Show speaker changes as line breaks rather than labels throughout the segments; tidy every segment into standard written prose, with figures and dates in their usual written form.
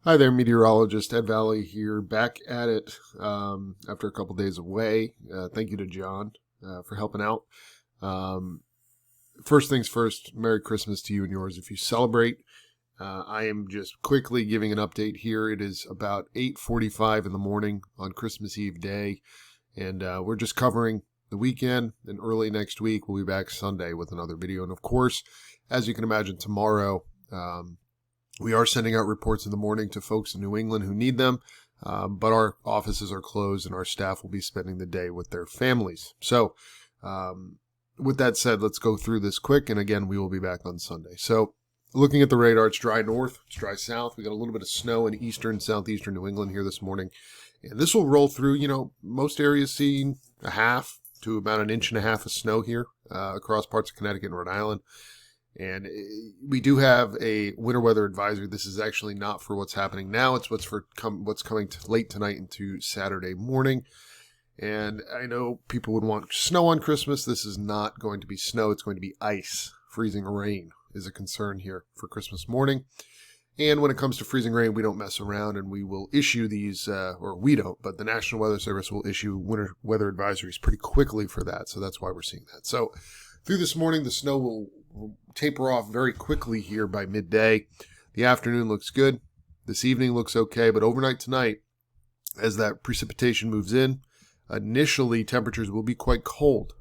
Hi there, meteorologist Ed Valley here, back at it after a couple days away. Thank you to John for helping out. First things first, Merry Christmas to you and yours if you celebrate. I am just quickly giving an update here. It is about 8:45 in the morning on Christmas Eve day, and we're just covering the weekend, and early next week we'll be back Sunday with another video. And of course, as you can imagine, tomorrow we are sending out reports in the morning to folks in New England who need them, but our offices are closed and our staff will be spending the day with their families. So with that said, let's go through this quick, and again, we will be back on Sunday. So looking at the radar, it's dry north, it's dry south. We got a little bit of snow in eastern, southeastern New England here this morning, and this will roll through. Most areas seeing a half to about an inch and a half of snow here across parts of Connecticut and Rhode Island. And we do have a winter weather advisory. This is actually not for what's happening now. It's what's coming late tonight into Saturday morning. And I know people would want snow on Christmas. This is not going to be snow. It's going to be ice. Freezing rain is a concern here for Christmas morning. And when it comes to freezing rain, we don't mess around, and we will issue these, or we don't, but the National Weather Service will issue winter weather advisories pretty quickly for that. So that's why we're seeing that. So through this morning, the snow will taper off very quickly here by midday. The afternoon looks good. This evening looks okay, but overnight tonight, as that precipitation moves in, initially temperatures will be quite cold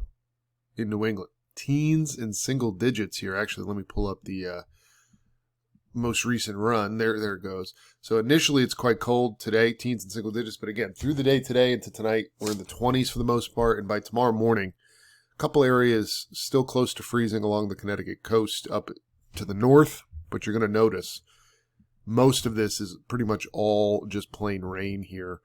in New England. Teens and single digits here. Actually, let me pull up the most recent run. There it goes. So initially it's quite cold today, teens and single digits, but again, through the day today into tonight, we're in the 20s for the most part, and by tomorrow morning, couple areas still close to freezing along the Connecticut coast up to the north, but you're going to notice most of this is pretty much all just plain rain here.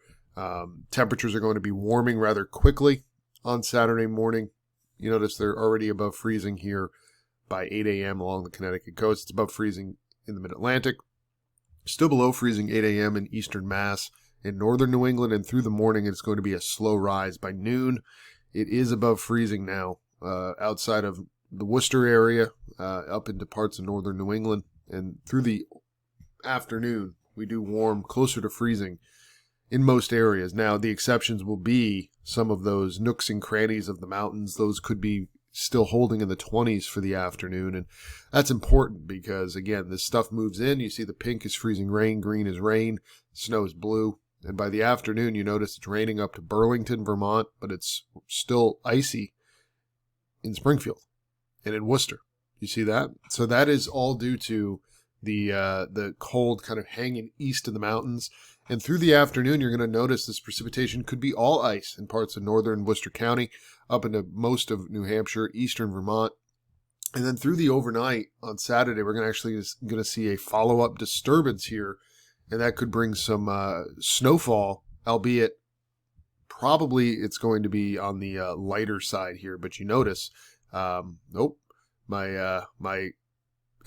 Temperatures are going to be warming rather quickly on Saturday morning. You notice they're already above freezing here by 8 a.m. along the Connecticut coast. It's above freezing in the mid-Atlantic. Still below freezing 8 a.m. in eastern Mass in northern New England, and through the morning it's going to be a slow rise. By noon, it is above freezing now outside of the Worcester area, up into parts of northern New England. And through the afternoon, we do warm closer to freezing in most areas. Now, the exceptions will be some of those nooks and crannies of the mountains. Those could be still holding in the 20s for the afternoon. And that's important because, again, this stuff moves in. You see the pink is freezing rain, green is rain, snow is blue. And by the afternoon, you notice it's raining up to Burlington, Vermont, but it's still icy in Springfield and in Worcester. You see that? So that is all due to the cold kind of hanging east of the mountains. And through the afternoon, you're going to notice this precipitation could be all ice in parts of northern Worcester County, up into most of New Hampshire, eastern Vermont. And then through the overnight on Saturday, we're going to see a follow-up disturbance here. And that could bring some snowfall, albeit probably it's going to be on the lighter side here. But you notice, nope, my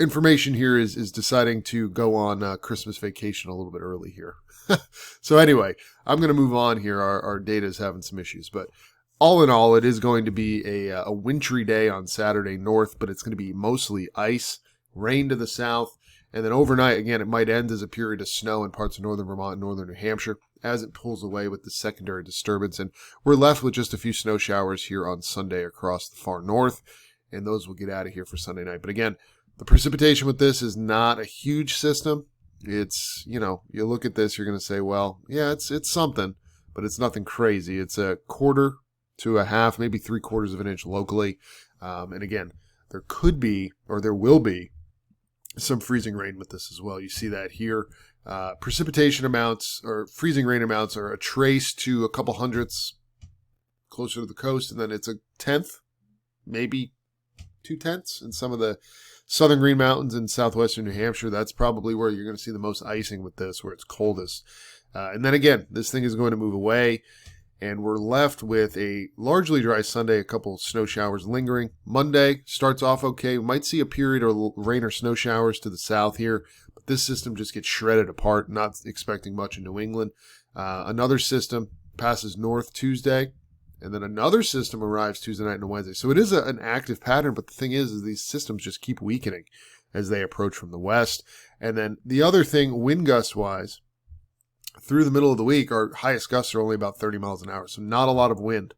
information here is deciding to go on Christmas vacation a little bit early here. So anyway, I'm going to move on here. Our data is having some issues. But all in all, it is going to be a wintry day on Saturday north, but it's going to be mostly ice, rain to the south. And then overnight, again, it might end as a period of snow in parts of northern Vermont and northern New Hampshire as it pulls away with the secondary disturbance. And we're left with just a few snow showers here on Sunday across the far north, and those will get out of here for Sunday night. But again, the precipitation with this is not a huge system. It's, you look at this, you're going to say, well, yeah, it's something, but it's nothing crazy. It's a quarter to a half, maybe 3/4 of an inch locally. And again, there could be, or there will be, some freezing rain with this as well. You see that here. Precipitation amounts or freezing rain amounts are a trace to a couple hundredths closer to the coast, and then it's a tenth, maybe 2/10 in some of the southern Green Mountains in southwestern New Hampshire. That's probably where you're going to see the most icing with this, where it's coldest. And then again, this thing is going to move away, and we're left with a largely dry Sunday, a couple snow showers lingering. Monday starts off okay. We might see a period of rain or snow showers to the south here, but this system just gets shredded apart, not expecting much in New England. Another system passes north Tuesday, and then another system arrives Tuesday night and Wednesday. So it is an active pattern, but the thing is these systems just keep weakening as they approach from the west. And then the other thing, wind gust wise, through the middle of the week, our highest gusts are only about 30 miles an hour. So not a lot of wind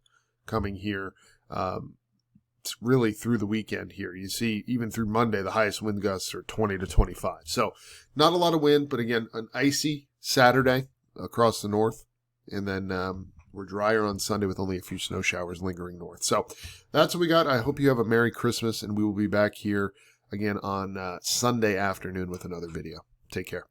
coming here. It's really through the weekend here. You see, even through Monday, the highest wind gusts are 20 to 25. So not a lot of wind, but again, an icy Saturday across the north. And then we're drier on Sunday with only a few snow showers lingering north. So that's what we got. I hope you have a Merry Christmas, and we will be back here again on Sunday afternoon with another video. Take care.